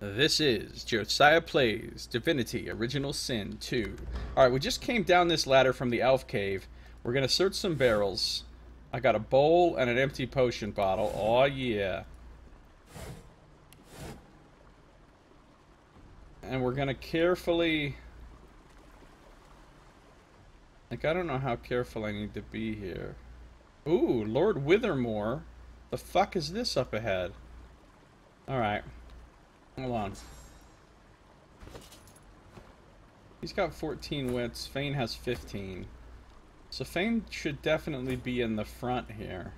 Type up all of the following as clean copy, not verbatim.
This is Josiah Plays Divinity Original Sin 2. Alright, we just came down this ladder from the elf cave. We're gonna search some barrels. I got a bowl and an empty potion bottle. Oh yeah. And we're gonna carefully... Like, I don't know how careful I need to be here. Ooh, Lord Withermore. The fuck is this up ahead? Alright. Hold on. He's got 14 wits. Fane has 15. So Fane should definitely be in the front here.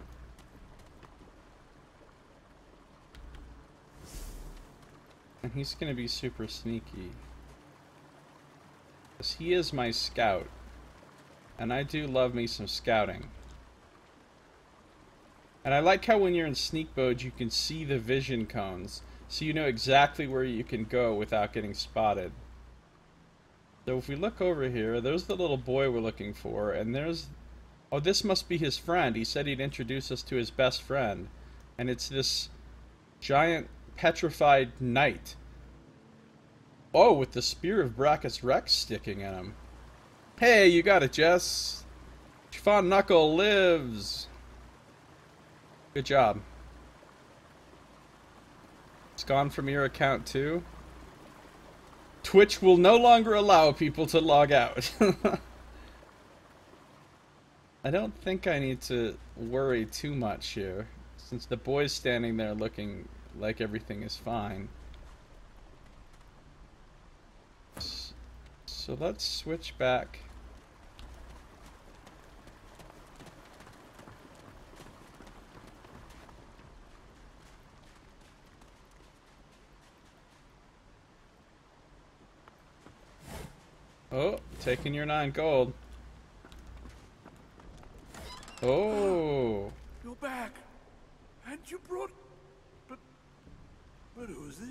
And he's gonna be super sneaky. Because he is my scout. And I do love me some scouting. And I like how when you're in sneak mode you can see the vision cones. So you know exactly where you can go without getting spotted. So if we look over here, there's the little boy we're looking for, and there's... Oh, this must be his friend. He said he'd introduce us to his best friend. And it's this giant petrified knight. Oh, with the Spear of Brachus Rex sticking in him. Hey, you got it, Jess. Chiffon Knuckle lives. Good job. It's gone from your account too. Twitch will no longer allow people to log out. I don't think I need to worry too much here, since the boy's standing there looking like everything is fine. So let's switch back. Oh, taking your 9 gold. Oh. You're back. And you brought... But who's this?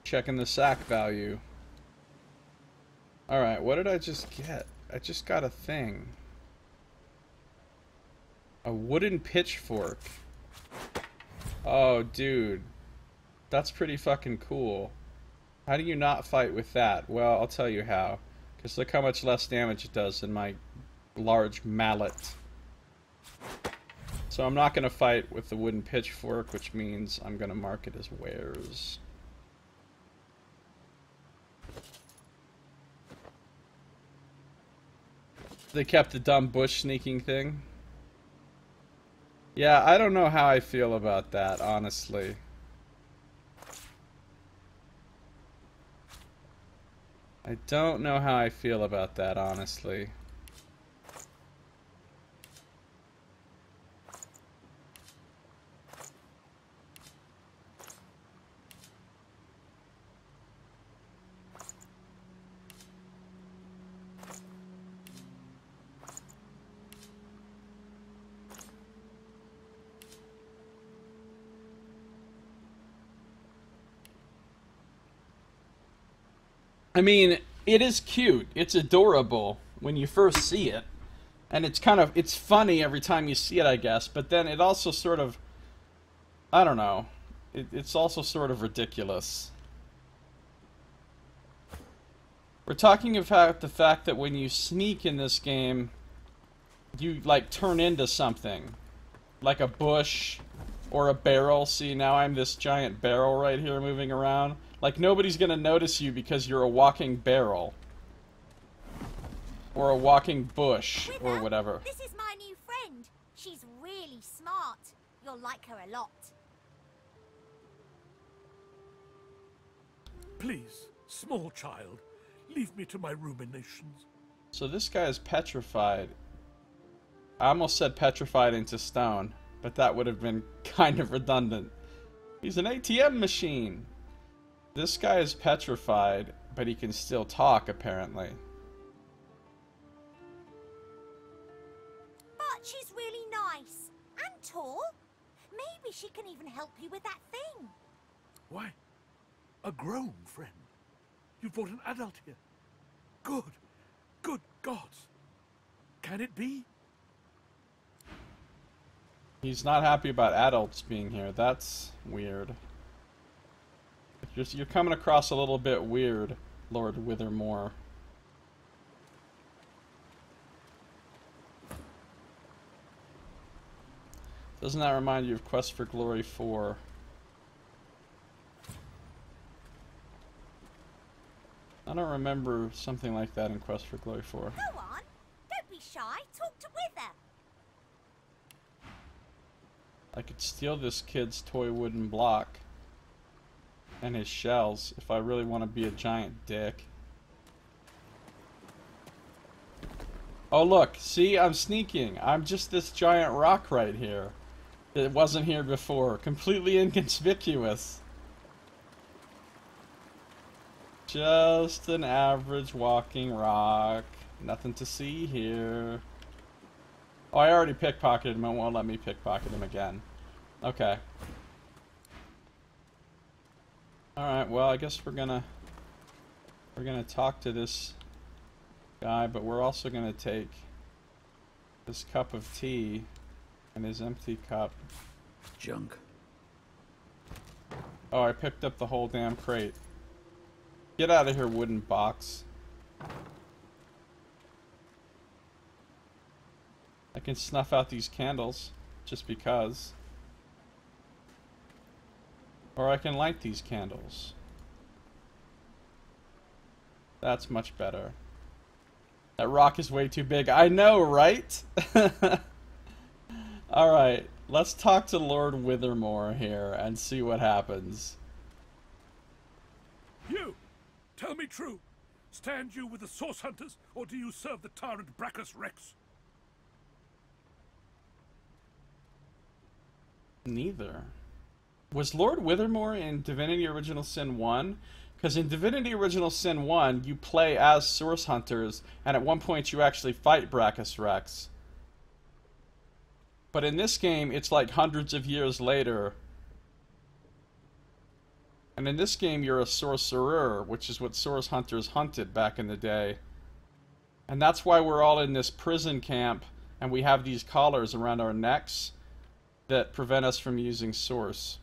Checking the sack value. Alright, what did I just get? I just got a thing. A wooden pitchfork. Oh, dude. That's pretty fucking cool. How do you not fight with that? Well, I'll tell you how. Because look how much less damage it does than my large mallet. So I'm not going to fight with the wooden pitchfork, which means I'm going to mark it as wares. They kept the dumb bush sneaking thing. Yeah, I don't know how I feel about that, honestly. I don't know how I feel about that, honestly. I mean, it is cute. It's adorable when you first see it. And it's funny every time you see it, I guess. But then it also sort of, I don't know. It's also sort of ridiculous. We're talking about the fact that when you sneak in this game, you, like, turn into something. Like a bush or a barrel. See, now I'm this giant barrel right here moving around. Like, nobody's gonna notice you because you're a walking barrel. Or a walking bush, or whatever. This is my new friend. She's really smart. You'll like her a lot. Please, small child, leave me to my ruminations. So this guy is petrified. I almost said petrified into stone, but that would have been kind of redundant. He's an ATM machine. This guy is petrified, but he can still talk, apparently. But she's really nice. And tall. Maybe she can even help you with that thing. Why? A grown friend? You brought an adult here? Good. Good gods. Can it be? He's not happy about adults being here. That's weird. You're coming across a little bit weird, Lord Withermore. Doesn't that remind you of Quest for Glory 4? I don't remember something like that in Quest for Glory 4. Go on. Don't be shy. Talk to Wither. I could steal this kid's toy wooden block and his shells if I really want to be a giant dick. Oh look, see, I'm sneaking. I'm just this giant rock right here. It wasn't here before. Completely inconspicuous. Just an average walking rock. Nothing to see here. Oh, I already pickpocketed him. It won't let me pickpocket him again. Okay. Alright, well, I guess we're gonna talk to this guy, but we're also gonna take this cup of tea and his empty cup. Junk. Oh, I picked up the whole damn crate. Get out of here, wooden box. I can snuff out these candles, just because. Or I can light these candles. That's much better. That rock is way too big. I know, right? Alright, let's talk to Lord Withermore here and see what happens. You! Tell me true. Stand you with the Source Hunters, or do you serve the tyrant Brachus Rex? Neither. Was Lord Withermore in Divinity Original Sin 1? Because in Divinity Original Sin 1, you play as Source Hunters, and at one point you actually fight Brachus Rex. But in this game, it's like hundreds of years later. And in this game, you're a sorcerer, which is what Source Hunters hunted back in the day. And that's why we're all in this prison camp, and we have these collars around our necks that prevent us from using Source.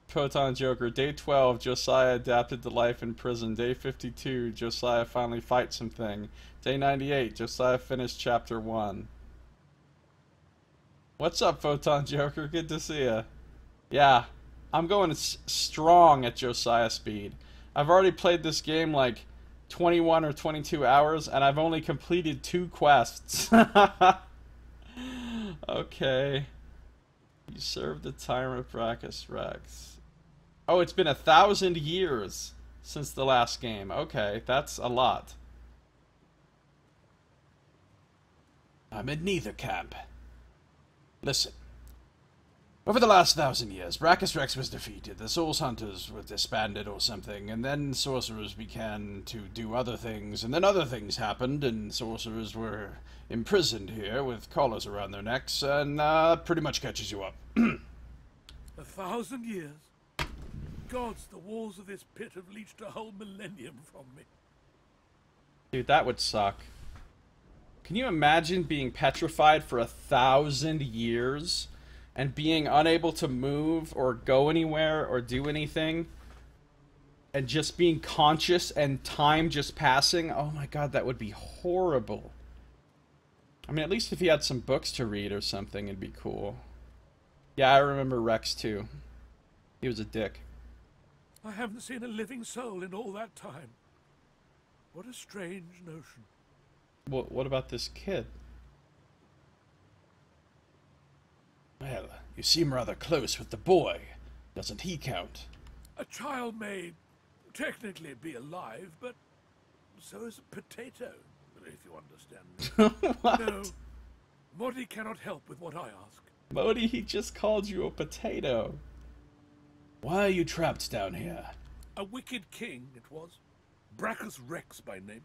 Photon Joker, Day 12, Josiah adapted to life in prison. Day 52, Josiah finally fights something. Day 98, Josiah finished Chapter 1. What's up, Photon Joker? Good to see ya. Yeah, I'm going strong at Josiah speed. I've already played this game like 21 or 22 hours, and I've only completed 2 quests. Okay. You served the tyrant Brachus Rex. Oh, it's been 1,000 years since the last game. Okay, that's a lot. I'm in neither camp. Listen. Over the last 1,000 years, Brachus Rex was defeated, the Source Hunters were disbanded or something, and then sorcerers began to do other things, and then other things happened, and sorcerers were imprisoned here with collars around their necks, and pretty much catches you up. 1,000 years? Gods, the walls of this pit have leached a whole millennium from me. Dude, that would suck. Can you imagine being petrified for 1,000 years and being unable to move or go anywhere or do anything and just being conscious and time just passing? Oh my god, that would be horrible. I mean, at least if he had some books to read or something, it'd be cool. Yeah, I remember Rex too. He was a dick. I haven't seen a living soul in all that time. What a strange notion. What about this kid? Well, you seem rather close with the boy. Doesn't he count? A child may technically be alive, but so is a potato, if you understand me. What? No, Modi cannot help with what I ask. Modi, he just called you a potato. Why are you trapped down here? A wicked king it was, Brachus Rex by name.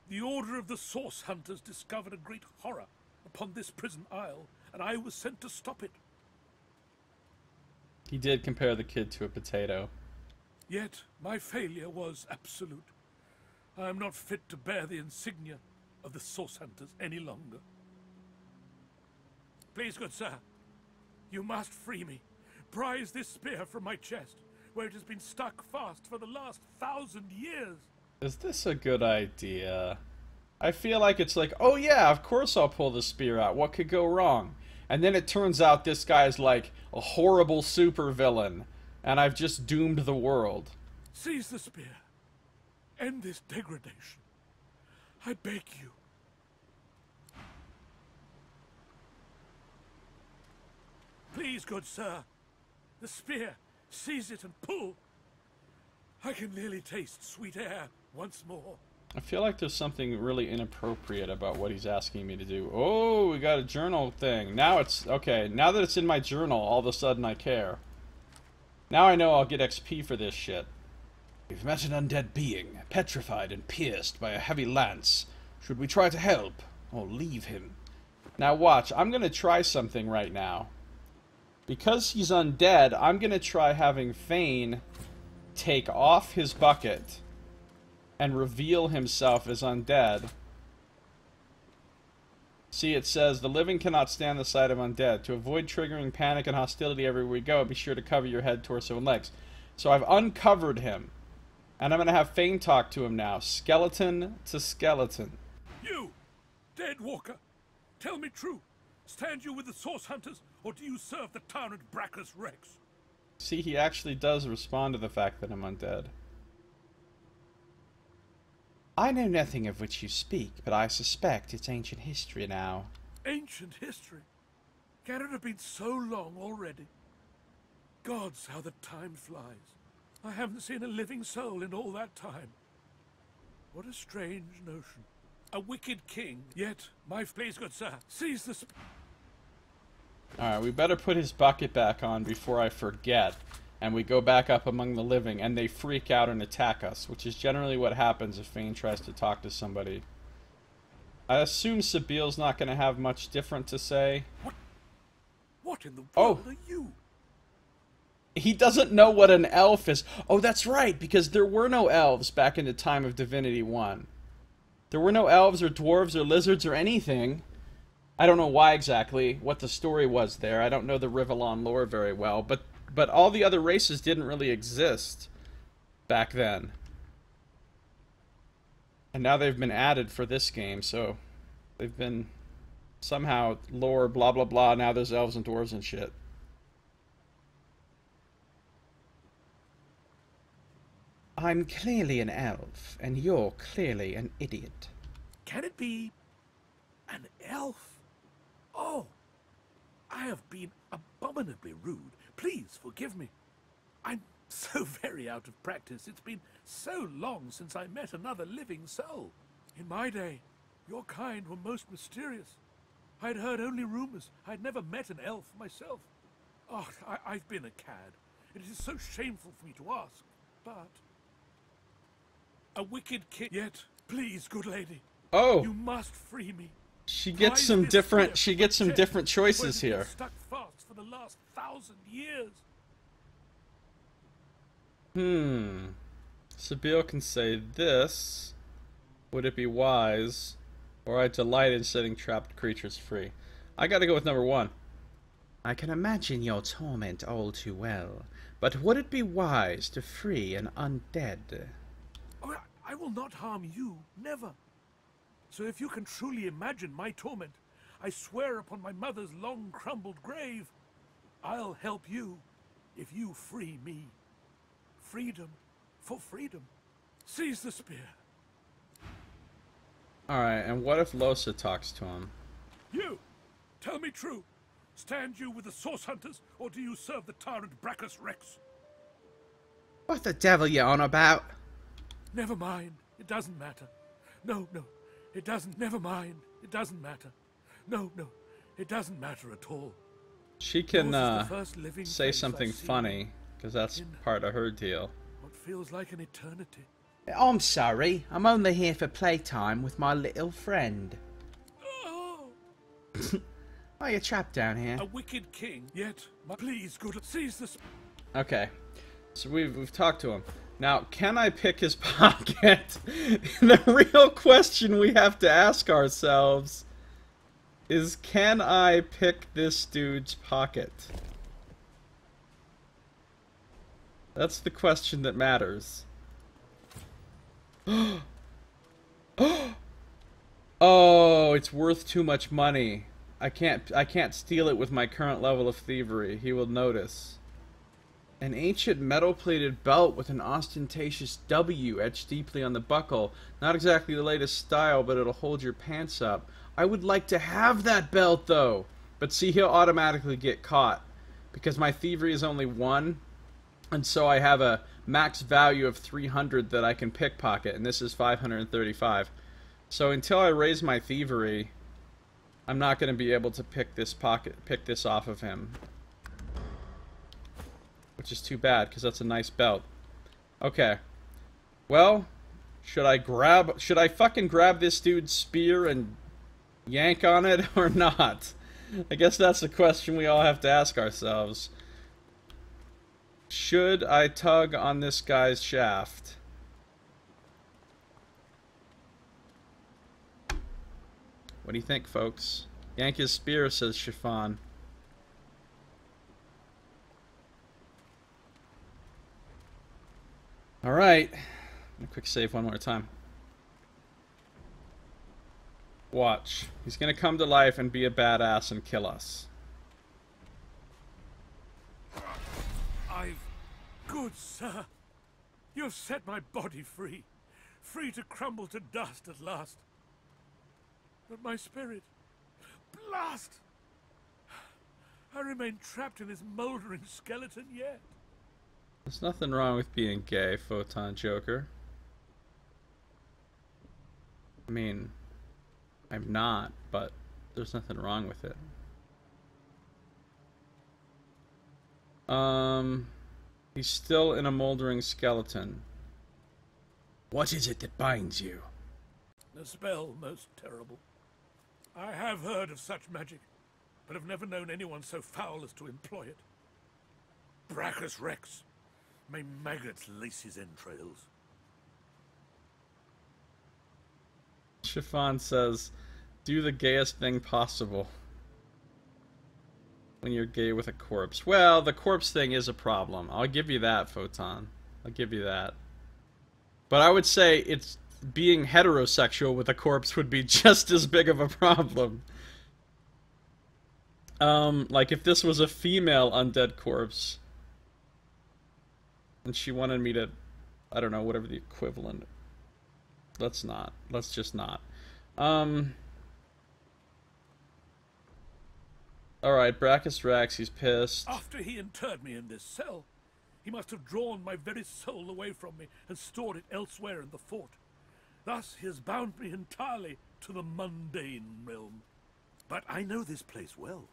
The Order of the Source Hunters discovered a great horror upon this prison isle, and I was sent to stop it. He did compare the kid to a potato. Yet my failure was absolute. I am not fit to bear the insignia of the Source Hunters any longer. Please, good sir. You must free me. Prise this spear from my chest, where it has been stuck fast for the last 1,000 years. Is this a good idea? I feel like it's like, oh yeah, of course I'll pull the spear out. What could go wrong? And then it turns out this guy's like a horrible supervillain, and I've just doomed the world. Seize the spear. End this degradation. I beg you. Please, good sir. The spear. Seize it and pull. I can nearly taste sweet air once more. I feel like there's something really inappropriate about what he's asking me to do. Oh, we got a journal thing. Now it's... okay, now that it's in my journal, all of a sudden I care. Now I know I'll get XP for this shit. We've met an undead being, petrified and pierced by a heavy lance. Should we try to help, or leave him? Now watch, I'm gonna try something right now. Because he's undead, I'm gonna try having Fane take off his bucket and reveal himself as undead. See, it says, the living cannot stand the sight of undead. To avoid triggering panic and hostility everywhere we go, be sure to cover your head, torso, and legs. So I've uncovered him. And I'm going to have Fane talk to him now. Skeleton to skeleton. You, dead walker, tell me true. Stand you with the source hunters, or do you serve the tyrant Bracchus Rex? See, he actually does respond to the fact that I'm undead. I know nothing of which you speak, but I suspect it's ancient history now. Ancient history? Can it have been so long already? Gods, how the time flies. I haven't seen a living soul in all that time. What a strange notion. A wicked king, yet, my please, good sir, seize the... Alright, we better put his bucket back on before I forget. And we go back up among the living, and they freak out and attack us, which is generally what happens if Fane tries to talk to somebody. I assume Sabiel's not going to have much different to say. What in the world are you? He doesn't know what an elf is. Oh, that's right, because there were no elves back in the time of Divinity 1. There were no elves or dwarves or lizards or anything. I don't know why exactly, what the story was there. I don't know the Rivellon lore very well, but all the other races didn't really exist back then. And now they've been added for this game, so they've been somehow lore, blah blah blah, now there's elves and dwarves and shit. I'm clearly an elf, and you're clearly an idiot. Can it be an elf? Oh, I have been abominably rude. Please forgive me. I'm so very out of practice. It's been so long since I met another living soul. In my day, your kind were most mysterious. I'd heard only rumors. I'd never met an elf myself. Oh, I've been a cad. It is so shameful for me to ask, but... a wicked king. Yet, please, good lady. Oh! You must free me. She gets some different choices here. Stuck fast for the last 1,000 years. Sabiel can say this. Would it be wise, or I delight in setting trapped creatures free? I gotta go with number 1. I can imagine your torment all too well, but would it be wise to free an undead? Oh, I will not harm you, never. So if you can truly imagine my torment, I swear upon my mother's long crumbled grave, I'll help you if you free me. Freedom for freedom. Seize the spear. Alright, and what if Losa talks to him? You! Tell me true. Stand you with the source hunters, or do you serve the tyrant Bracchus Rex? What the devil you on about? Never mind. It doesn't matter. No, it doesn't. Never mind. It doesn't matter. No, it doesn't matter at all. She can living say something funny, because that's part of her deal. What feels like an eternity. I'm sorry. I'm only here for playtime with my little friend. Oh! Why are you trapped down here? A wicked king, yet please, good, seize the... Okay, so we've talked to him. Now, can I pick his pocket? The real question we have to ask ourselves is, can I pick this dude's pocket? That's the question that matters. Oh, it's worth too much money. I can't steal it with my current level of thievery. He will notice. An ancient metal-plated belt with an ostentatious W etched deeply on the buckle. Not exactly the latest style, but it'll hold your pants up. I would like to have that belt, though. But see, he'll automatically get caught. Because my thievery is only 1. And so I have a max value of 300 that I can pickpocket. And this is 535. So until I raise my thievery, I'm not going to be able to pick this off of him. Which is too bad, because that's a nice belt. Okay. Well, should I fucking grab this dude's spear and yank on it, or not? I guess that's the question we all have to ask ourselves. Should I tug on this guy's shaft? What do you think, folks? Yank his spear, says Chiffon. Alright. I'm gonna quick save one more time. Watch. He's gonna come to life and be a badass and kill us. Good sir. You've set my body free. Free to crumble to dust at last. But my spirit... blast! I remain trapped in this mouldering skeleton yet. There's nothing wrong with being gay, Photon Joker. I mean, I'm not, but there's nothing wrong with it. He's still in a moldering skeleton. What is it that binds you? A spell most terrible. I have heard of such magic, but have never known anyone so foul as to employ it. Brachus Rex. May maggots lace his entrails. Chiffon says, do the gayest thing possible when you're gay with a corpse. Well, the corpse thing is a problem. I'll give you that, Photon. I'll give you that. But I would say it's being heterosexual with a corpse would be just as big of a problem. Like if this was a female undead corpse and she wanted me to, I don't know, whatever the equivalent. Let's not. Let's just not. Alright, Brachus Rex, he's pissed. After he interred me in this cell, he must have drawn my very soul away from me and stored it elsewhere in the fort. Thus he has bound me entirely to the mundane realm. But I know this place well.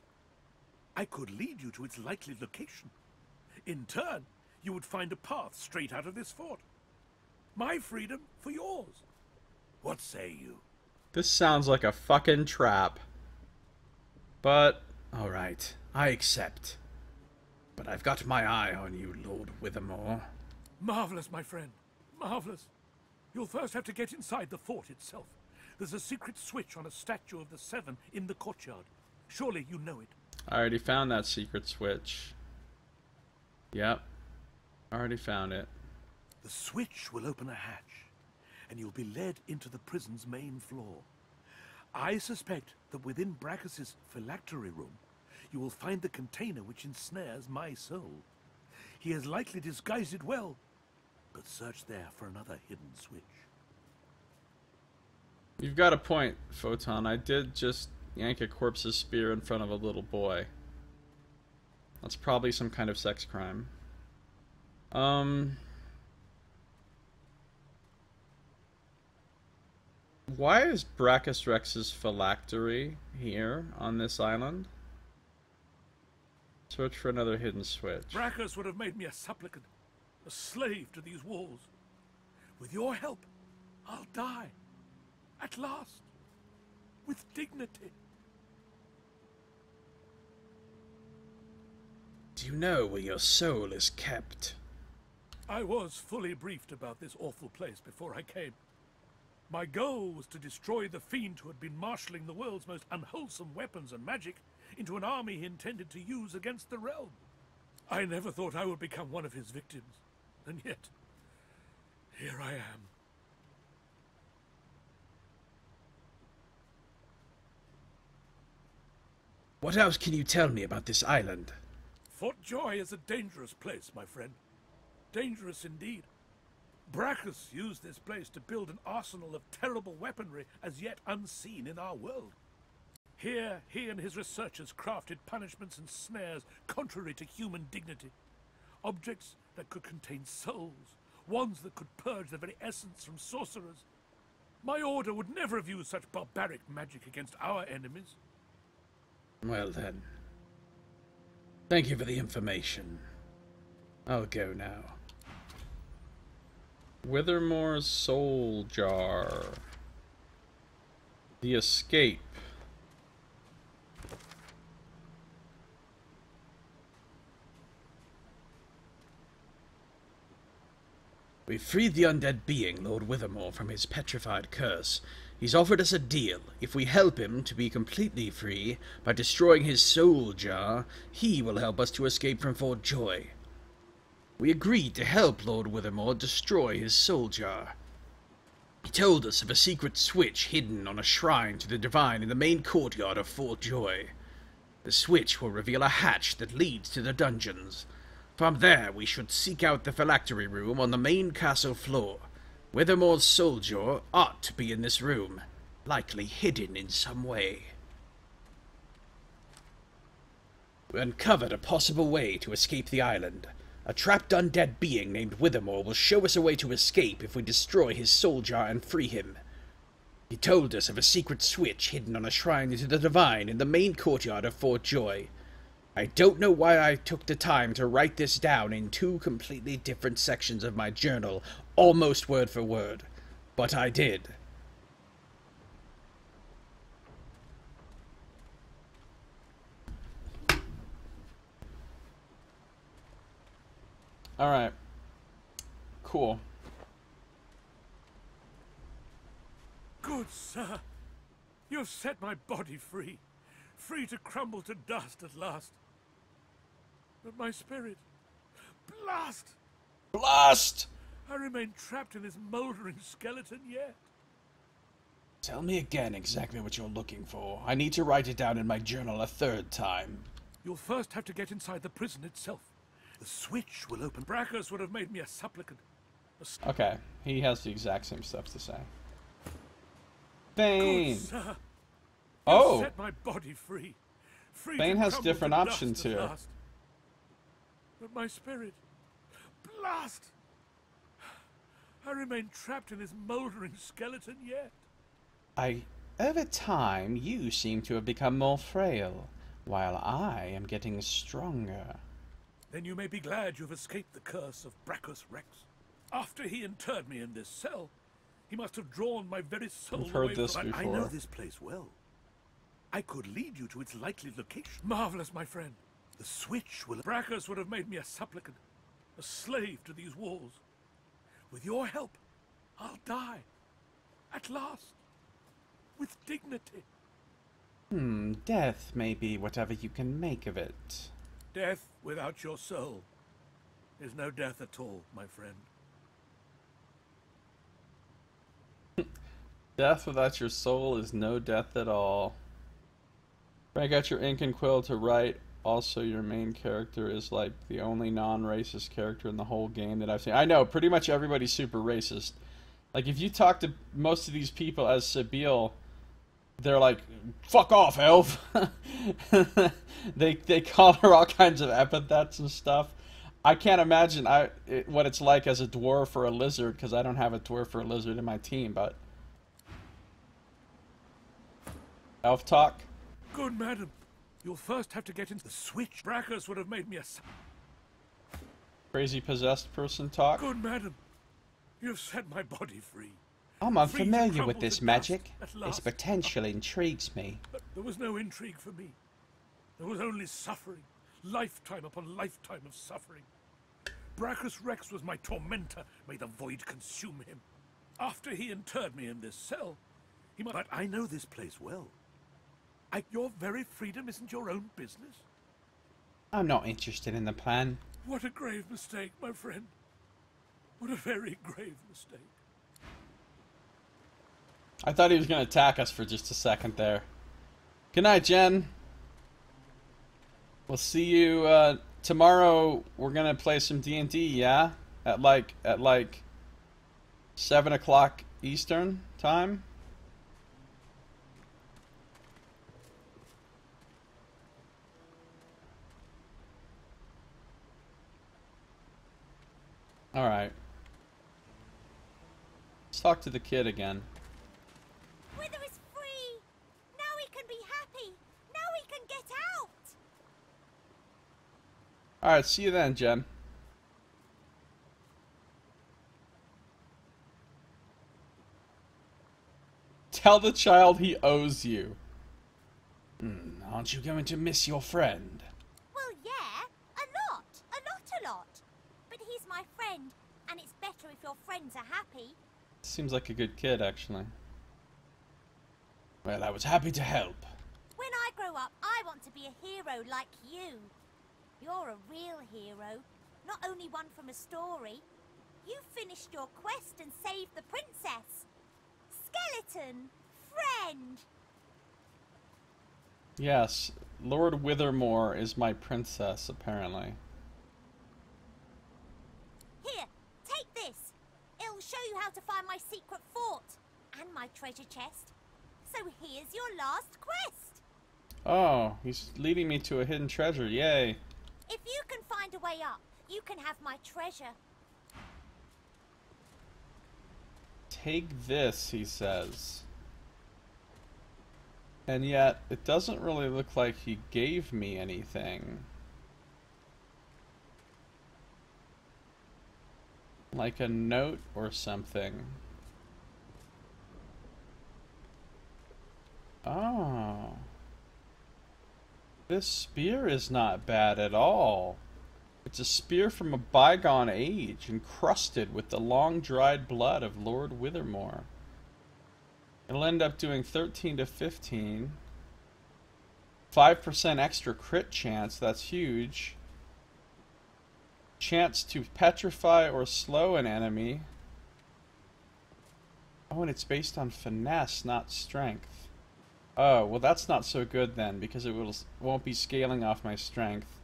I could lead you to its likely location. In turn, you would find a path straight out of this fort. My freedom for yours. What say you? This sounds like a fucking trap. But, alright, I accept. But I've got my eye on you, Lord Withermore. Marvelous, my friend. Marvelous. You'll first have to get inside the fort itself. There's a secret switch on a statue of the Seven in the courtyard. Surely you know it. I already found that secret switch. Yep. Already found it. The switch will open a hatch, and you'll be led into the prison's main floor. I suspect that within Brachus's phylactery room, you will find the container which ensnares my soul. He has likely disguised it well, but search there for another hidden switch. You've got a point, Photon. I did just yank a corpse's spear in front of a little boy. That's probably some kind of sex crime. Why is Brachus Rex's phylactery here on this island? Search for another hidden switch. Brachus would have made me a supplicant, a slave to these walls. With your help, I'll die. At last. With dignity. Do you know where your soul is kept? I was fully briefed about this awful place before I came. My goal was to destroy the fiend who had been marshalling the world's most unwholesome weapons and magic into an army he intended to use against the realm. I never thought I would become one of his victims, and yet, here I am. What else can you tell me about this island? Fort Joy is a dangerous place, my friend. Dangerous indeed. Brachus used this place to build an arsenal of terrible weaponry as yet unseen in our world. Here, he and his researchers crafted punishments and snares contrary to human dignity. Objects that could contain souls, wands that could purge the very essence from sorcerers. My order would never have used such barbaric magic against our enemies. Well then. Thank you for the information. I'll go now. Withermore's Soul Jar. The Escape. We freed the undead being, Lord Withermore, from his petrified curse. He's offered us a deal. If we help him to be completely free by destroying his soul jar, he will help us to escape from Fort Joy. We agreed to help Lord Withermore destroy his soul jar. He told us of a secret switch hidden on a shrine to the divine in the main courtyard of Fort Joy. The switch will reveal a hatch that leads to the dungeons. From there, we should seek out the phylactery room on the main castle floor. Withermore's soul jar ought to be in this room, likely hidden in some way. We uncovered a possible way to escape the island. A trapped undead being named Withermore will show us a way to escape if we destroy his soul jar and free him. He told us of a secret switch hidden on a shrine to the divine in the main courtyard of Fort Joy. I don't know why I took the time to write this down in two completely different sections of my journal, almost word for word, but I did. Alright. Cool. Good sir, you have set my body free, free to crumble to dust at last. But my spirit, blast! Blast! I remain trapped in this mouldering skeleton yet. Tell me again exactly what you're looking for. I need to write it down in my journal a third time. You'll first have to get inside the prison itself. The switch will open. Brachus would have made me a supplicant. Okay, he has the exact same stuff to say. Bane! Good sir, Oh! set my body free, free Bane to has crumble different to dust options at here. last. But my spirit, blast! I remain trapped in this mouldering skeleton yet. Over time, you seem to have become more frail, while I am getting stronger. Then you may be glad you've escaped the curse of Brachus Rex. After he interred me in this cell, he must have drawn my very soul I've heard away this from... before. I know this place well. I could lead you to its likely location. Marvelous, my friend. The switch will... Brachus would have made me a supplicant, a slave to these walls. With your help, I'll die. At last. With dignity. Death may be whatever you can make of it. Death without your soul is no death at all, my friend. Death without your soul is no death at all. Break out your ink and quill to write. Also, your main character is like the only non-racist character in the whole game that I've seen. I know, pretty much everybody's super racist. Like, if you talk to most of these people as Sabine, they're like, fuck off, elf! They call her all kinds of epithets and stuff. I can't imagine what it's like as a dwarf or a lizard, because I don't have a dwarf or a lizard in my team, but... Elf talk? Good madam. You'll first have to get into the switch. Brachus would have made me a... Crazy possessed person talk? Good madam. You've set my body free. I'm Free to unfamiliar crumble with this to magic. dust at Its last. potential intrigues me. But there was no intrigue for me. There was only suffering. Lifetime upon lifetime of suffering. Brachus Rex was my tormentor. May the void consume him. After he interred me in this cell, he might... But I know this place well. Your very freedom isn't your own business? I'm not interested in the plan. What a grave mistake, my friend. What a very grave mistake. I thought he was going to attack us for just a second there. Good night, Jen. We'll see you tomorrow. We're going to play some D&D, yeah? At like 7 o'clock Eastern time. Alright. Let's talk to the kid again. Wither is free! Now he can be happy! Now he can get out! Alright, see you then, Jen. Tell the child he owes you. Aren't you going to miss your friend? Well, yeah, a lot. But he's my friend, and it's better if your friends are happy. Seems like a good kid, actually. Well, I was happy to help. When I grow up, I want to be a hero like you. You're a real hero, not only one from a story. You finished your quest and saved the princess. Skeleton, friend. Yes, Lord Withermore is my princess, apparently. Here, take this. It'll show you how to find my secret fort and my treasure chest. So here's your last quest. Oh, he's leading me to a hidden treasure. Yay. If you can find a way up, you can have my treasure. Take this, he says. And yet, it doesn't really look like he gave me anything. Like a note or something. Oh. This spear is not bad at all. It's a spear from a bygone age, encrusted with the long-dried blood of Lord Withermore. It'll end up doing 13 to 15. 5% extra crit chance, that's huge. Chance to petrify or slow an enemy. Oh, and it's based on finesse, not strength. Oh, well that's not so good then, because it won't be scaling off my strength.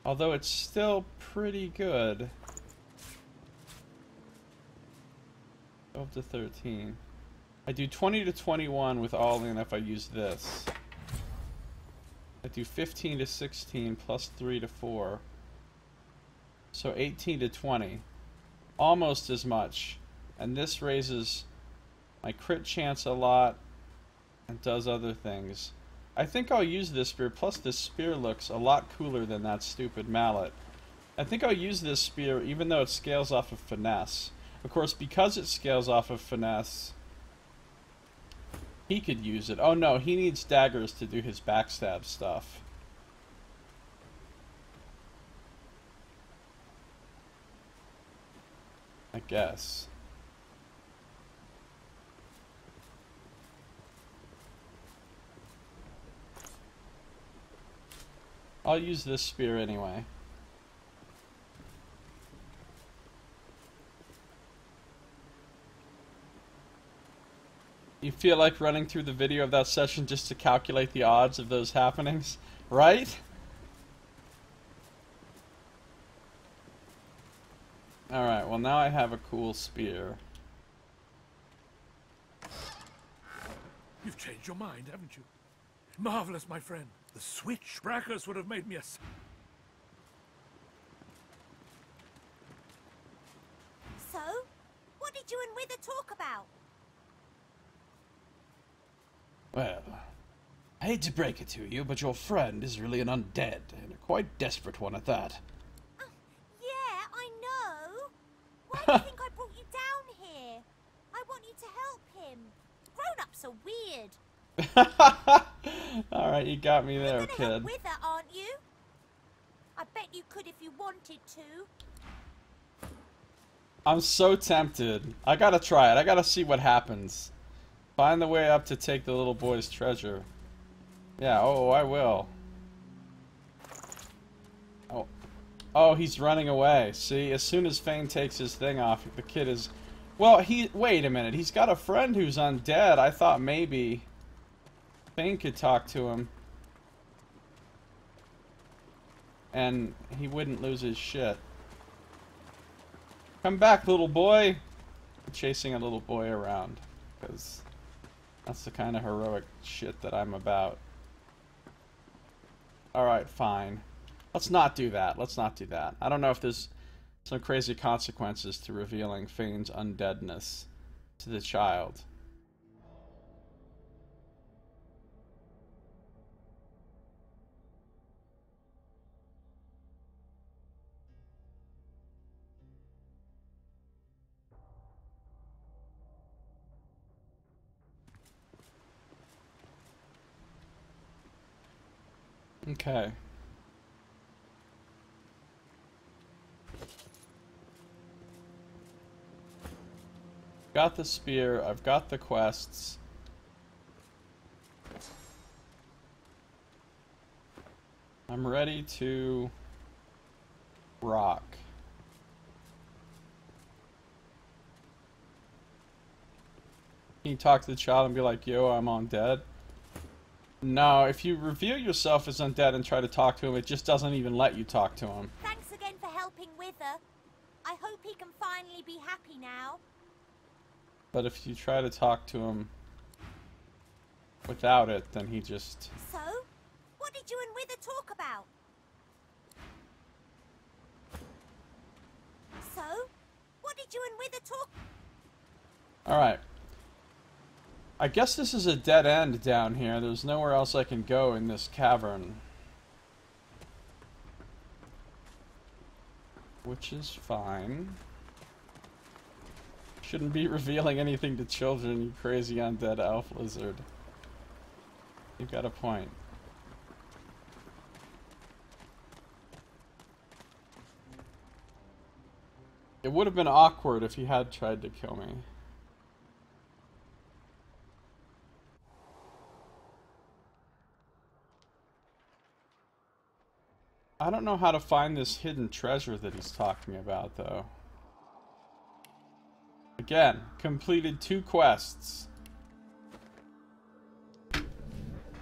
Although it's still pretty good. 12 to 13. I do 20 to 21 with all in if I use this. I do 15 to 16 plus 3 to 4. So 18 to 20. Almost as much. And this raises my crit chance a lot and does other things. I think I'll use this spear, plus this spear looks a lot cooler than that stupid mallet. I think I'll use this spear even though it scales off of finesse. Of course, because it scales off of finesse, he could use it. Oh no, he needs daggers to do his backstab stuff. I guess. I'll use this spear anyway. You feel like running through the video of that session just to calculate the odds of those happenings, right? Alright, well now I have a cool spear. You've changed your mind, haven't you? Marvelous, my friend. The switch brackers would have made me a... So, what did you and Wither talk about? Well, I hate to break it to you, but your friend is really an undead, and a quite desperate one at that. Yeah, I know. Why do you think I brought you down here? I want you to help him. Grown-ups are weird. Alright, you got me there, You're gonna help kid. Wither, aren't you? I bet you could if you wanted to. I'm so tempted. I gotta try it. I gotta see what happens. Find the way up to take the little boy's treasure. Yeah, oh, I will. Oh. Oh, he's running away. See, as soon as Fane takes his thing off, the kid is... Well, wait a minute. He's got a friend who's undead. I thought maybe Fane could talk to him. And he wouldn't lose his shit. Come back, little boy! I'm chasing a little boy around. Because that's the kind of heroic shit that I'm about. Alright, fine. Let's not do that. Let's not do that. I don't know if there's some crazy consequences to revealing Fane's undeadness to the child. Okay. Got the spear, I've got the quests. I'm ready to rock. Can you talk to the child and be like, yo, I'm undead? No, if you reveal yourself as undead and try to talk to him, it just doesn't even let you talk to him. Thanks again for helping Wither. I hope he can finally be happy now. But if you try to talk to him without it, then he just... So, what did you and Wither talk about? So, what did you and Wither talk... Alright. I guess this is a dead end down here. There's nowhere else I can go in this cavern. Which is fine. Shouldn't be revealing anything to children, you crazy undead elf lizard. You've got a point. It would have been awkward if he had tried to kill me. I don't know how to find this hidden treasure that he's talking about, though. Again, completed 2 quests.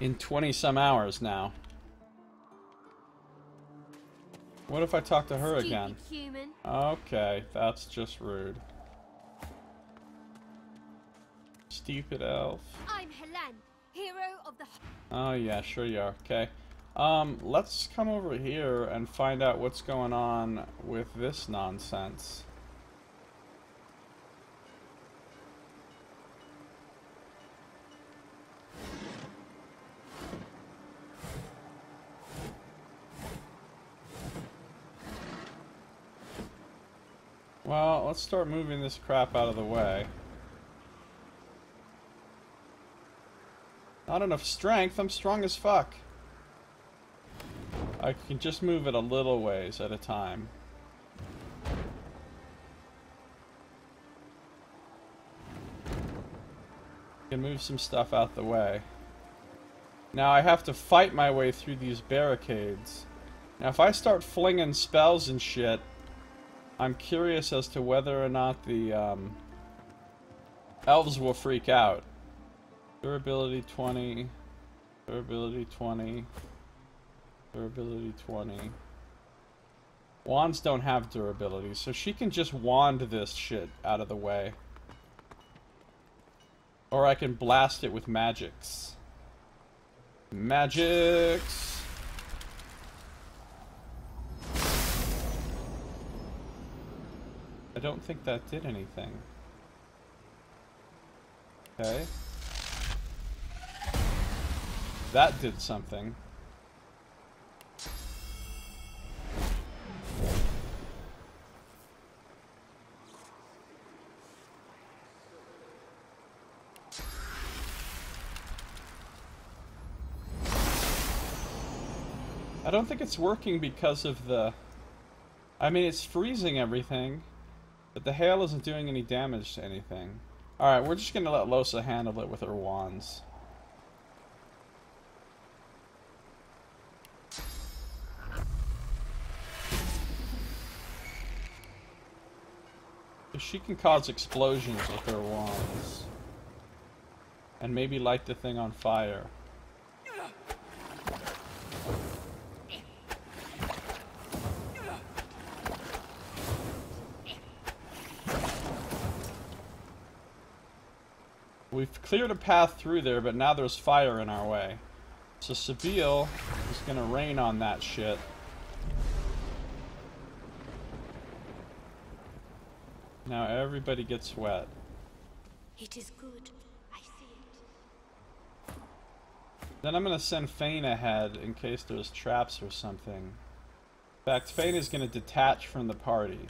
In 20-some hours now. What if I talk to her again? Human. Okay, that's just rude. Stupid elf. I'm Helen, hero of the... Oh yeah, sure you are. Okay. Let's come over here and find out what's going on with this nonsense. Well, let's start moving this crap out of the way. Not enough strength, I'm strong as fuck. I can just move it a little ways at a time. Can move some stuff out the way. Now I have to fight my way through these barricades. Now if I start flinging spells and shit, I'm curious as to whether or not the elves will freak out. Durability 20. Durability 20. Durability 20. Wands don't have durability, so she can just wand this shit out of the way. Or I can blast it with magics. Magics! I don't think that did anything. Okay. That did something. I don't think it's working because of the... I mean, it's freezing everything. But the hail isn't doing any damage to anything. Alright, we're just gonna let Losa handle it with her wands. She can cause explosions with her wands. And maybe light the thing on fire. We've cleared a path through there, but now there's fire in our way. So Sabille is gonna rain on that shit. Now everybody gets wet. It is good. I see it. Then I'm gonna send Fane ahead in case there's traps or something. In fact, Fane is gonna detach from the party.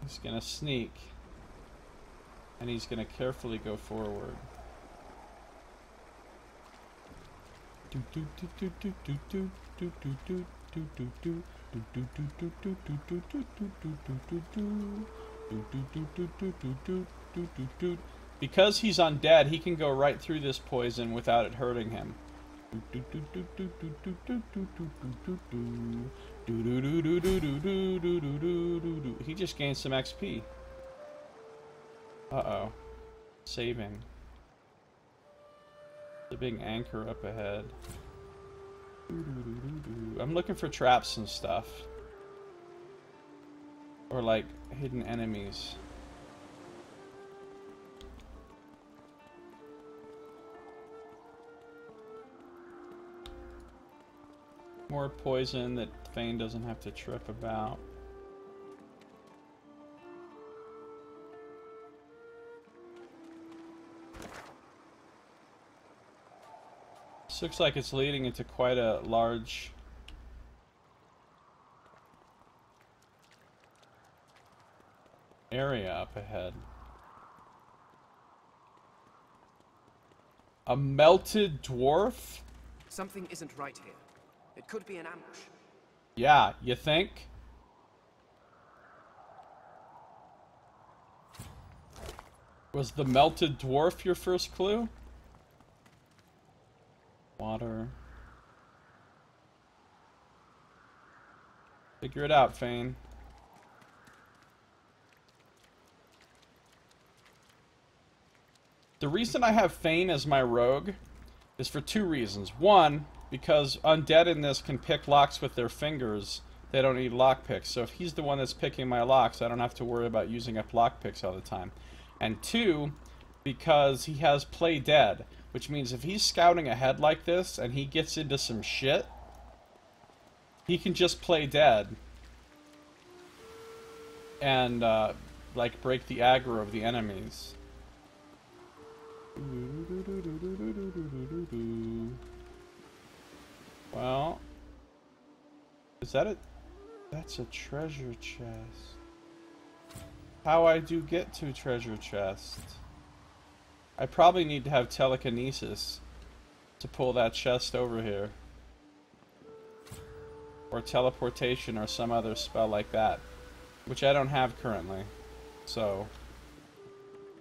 He's gonna sneak. And he's gonna carefully go forward. Because he's undead, he can go right through this poison without it hurting him. He just gained some XP. Uh-oh. Saving. The big anchor up ahead. I'm looking for traps and stuff. Or like hidden enemies. More poison that Fane doesn't have to trip about. This looks like it's leading into quite a large area up ahead. A melted dwarf? Something isn't right here. It could be an ambush. Yeah, you think? Was the melted dwarf your first clue? Water. Figure it out, Fane. The reason I have Fane as my rogue is for two reasons. One, because undead in this can pick locks with their fingers. They don't need lockpicks. So if he's the one that's picking my locks, I don't have to worry about using up lockpicks all the time. And two, because he has play dead. Which means if he's scouting ahead like this and he gets into some shit, he can just play dead. And, like, break the aggro of the enemies. Well, is that it? That's a treasure chest. How I do get to treasure chest? I probably need to have telekinesis to pull that chest over here. Or teleportation or some other spell like that. Which I don't have currently. So,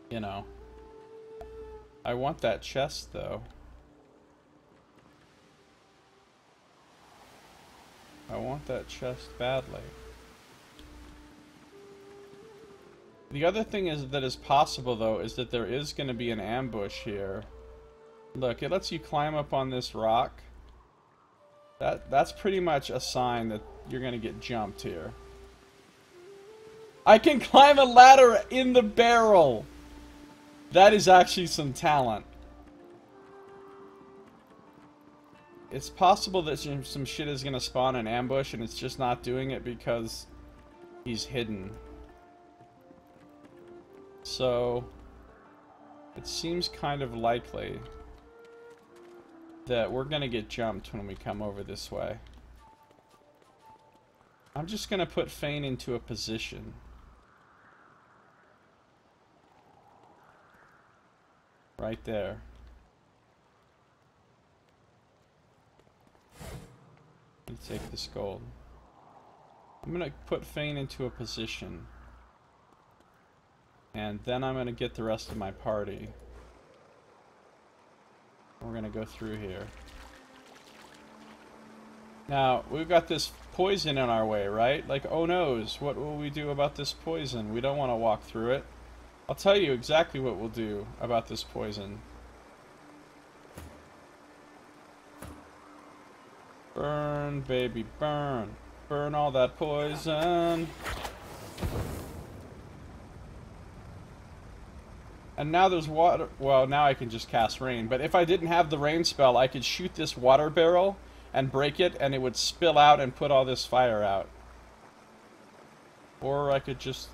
you know. I want that chest though. I want that chest badly. The other thing is that is possible though is that there is going to be an ambush here. Look, it lets you climb up on this rock. That's pretty much a sign that you're going to get jumped here. I can climb a ladder in the barrel. That is actually some talent. It's possible that some shit is going to spawn an ambush and it's just not doing it because he's hidden. So, it seems kind of likely that we're going to get jumped when we come over this way. I'm just going to put Fane into a position. Right there. Let's take this gold. I'm gonna put Fane into a position. And then I'm gonna get the rest of my party. We're gonna go through here. Now, we've got this poison in our way, right? Like, oh noes, what will we do about this poison? We don't want to walk through it. I'll tell you exactly what we'll do about this poison. Burn, baby, burn. Burn all that poison. And now there's water. Well, now I can just cast rain. But if I didn't have the rain spell, I could shoot this water barrel and break it, and it would spill out and put all this fire out. Or I could just...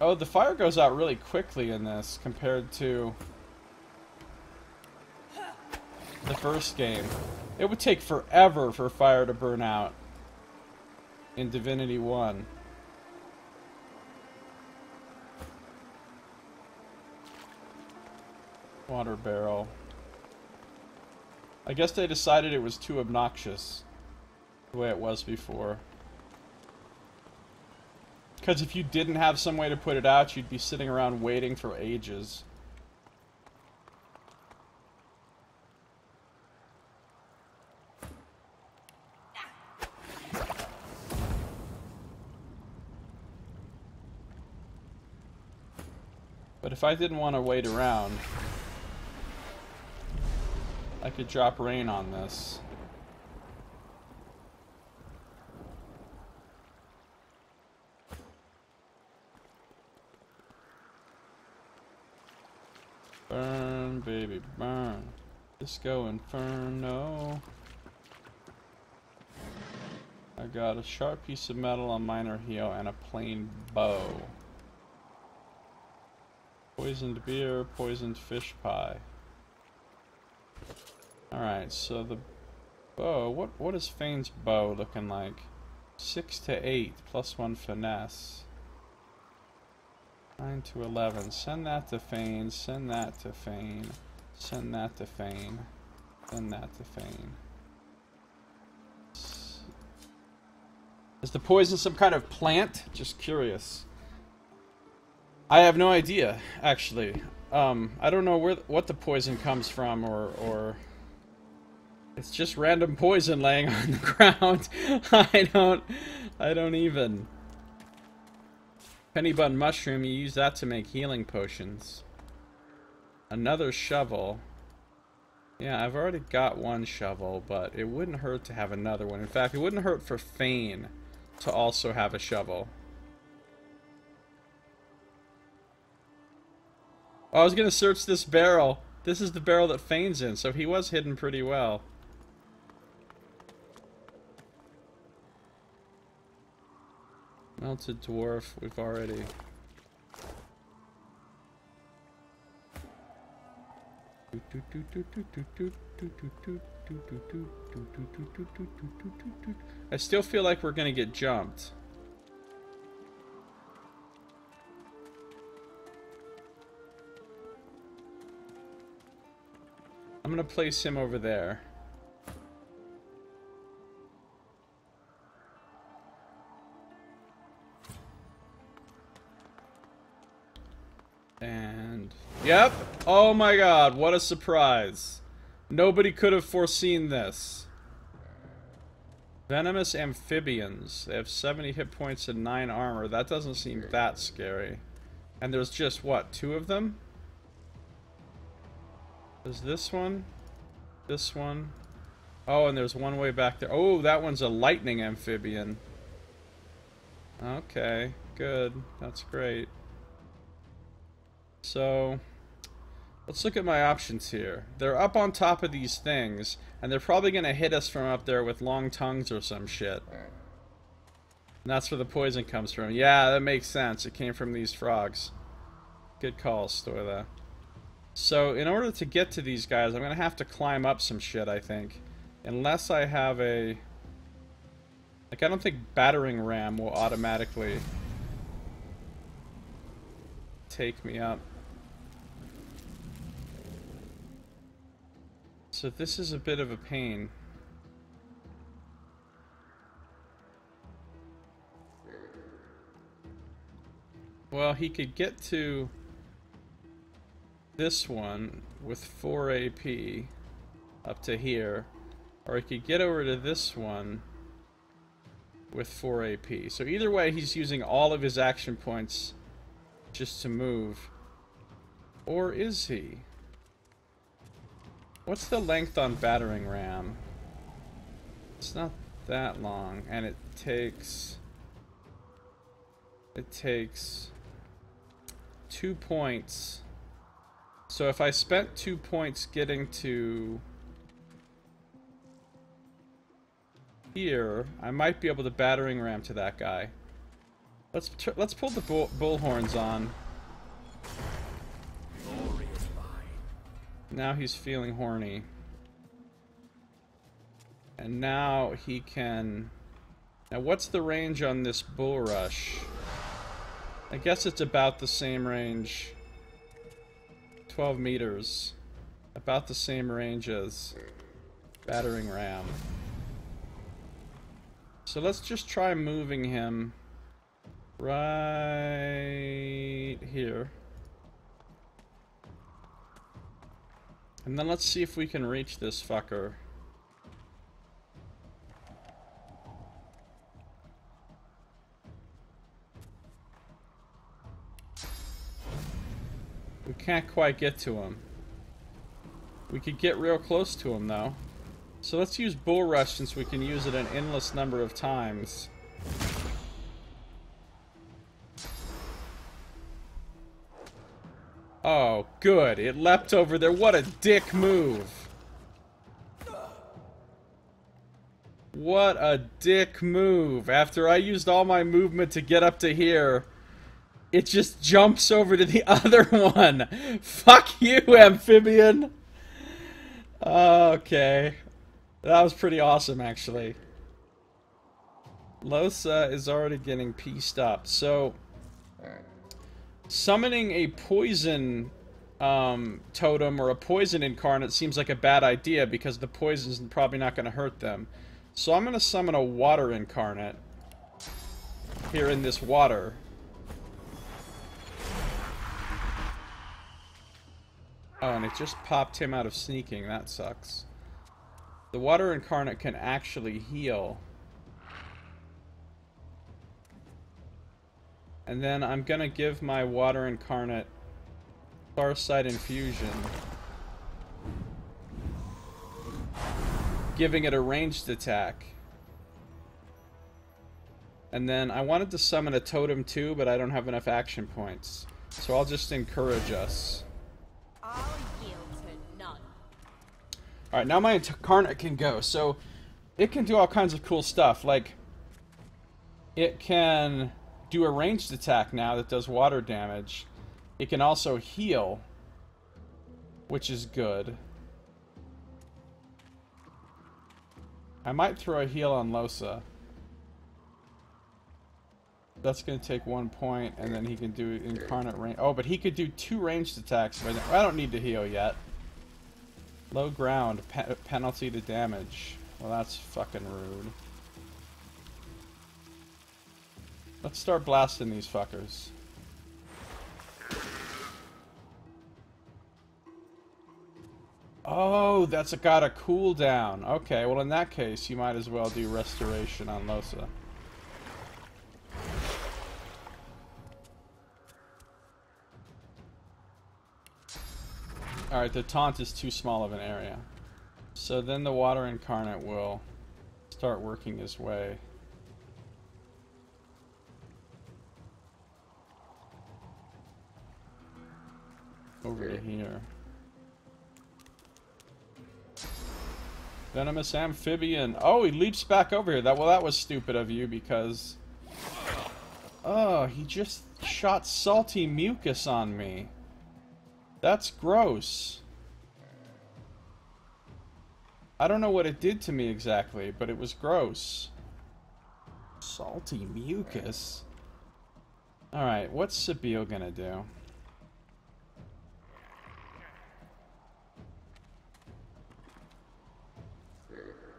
Oh, the fire goes out really quickly in this compared to the first game. It would take forever for fire to burn out in Divinity 1. Water barrel. I guess they decided it was too obnoxious the way it was before. Because if you didn't have some way to put it out, you'd be sitting around waiting for ages. But if I didn't want to wait around, I could drop rain on this. Burn, baby, burn. Disco Inferno. I got a sharp piece of metal, a minor heal, and a plain bow. Poisoned beer, poisoned fish pie. Alright, so the bow, what is Fane's bow looking like? 6 to 8, plus 1 finesse. 9 to 11. Send that to Fane, send that to Fane, send that to Fane, send that to Fane. Is the poison some kind of plant? Just curious. I have no idea, actually. I don't know what the poison comes from, or it's just random poison laying on the ground. I don't even. Penny bun mushroom, you use that to make healing potions. Another shovel. Yeah, I've already got one shovel, but it wouldn't hurt to have another one. In fact, it wouldn't hurt for Fane to also have a shovel. Oh, I was gonna search this barrel. This is the barrel that Fane's in, so he was hidden pretty well. Melted dwarf, we've already... I still feel like we're gonna get jumped. I'm gonna place him over there. And... Yep! Oh my god, what a surprise. Nobody could have foreseen this. Venomous amphibians. They have 70 hit points and 9 armor. That doesn't seem that scary. And there's just, what, 2 of them? There's this one. This one. Oh, and there's one way back there. Oh, that one's a lightning amphibian. Okay, good. That's great. So, let's look at my options here. They're up on top of these things, and they're probably going to hit us from up there with long tongues or some shit. And that's where the poison comes from. Yeah, that makes sense. It came from these frogs. Good call, Stoila. So, in order to get to these guys, I'm going to have to climb up some shit, I think. Unless I have a... Like, I don't think battering ram will automatically take me up. So this is a bit of a pain. Well, he could get to this one with 4 AP up to here. Or he could get over to this one with 4 AP. So either way, he's using all of his action points just to move. Or is he? What's the length on battering ram? It's not that long, and it takes 2 points. So if I spent 2 points getting to here, I might be able to battering ram to that guy. Let's pull the bullhorns on. Now he's feeling horny. And now he can... Now what's the range on this bull rush? I guess it's about the same range. 12 meters. About the same range as battering ram. So let's just try moving him right here. And then let's see if we can reach this fucker. We can't quite get to him. We could get real close to him though. So let's use Bull Rush since we can use it an endless number of times. Oh, good. It leapt over there. What a dick move. What a dick move. After I used all my movement to get up to here, it just jumps over to the other one. Fuck you, amphibian. Okay. That was pretty awesome, actually. Losa is already getting pieced up. So, summoning a poison totem or a poison incarnate seems like a bad idea because the poison's probably not going to hurt them. So I'm going to summon a water incarnate here in this water. Oh, and it just popped him out of sneaking. That sucks. The water incarnate can actually heal. And then I'm gonna give my water incarnate Farsight Infusion. Giving it a ranged attack. And then I wanted to summon a totem too, but I don't have enough action points. So I'll just encourage us. Alright, now my incarnate can go. So, it can do all kinds of cool stuff. Like, it can do a ranged attack now that does water damage. It can also heal, which is good. I might throw a heal on Losa. That's going to take 1 point, and then he can do incarnate range. Oh, but he could do 2 ranged attacks. But I don't need to heal yet. Low ground, penalty to damage. Well, that's fucking rude. Let's start blasting these fuckers. Oh, that's got a cooldown. Okay, well in that case, you might as well do restoration on Losa. Alright, the taunt is too small of an area. So then the water incarnate will start working his way. Over to here. Venomous amphibian. Oh, he leaps back over here. That was stupid of you because... Oh, he just shot salty mucus on me. That's gross. I don't know what it did to me exactly, but it was gross. Salty mucus? Alright, what's Sabille gonna do?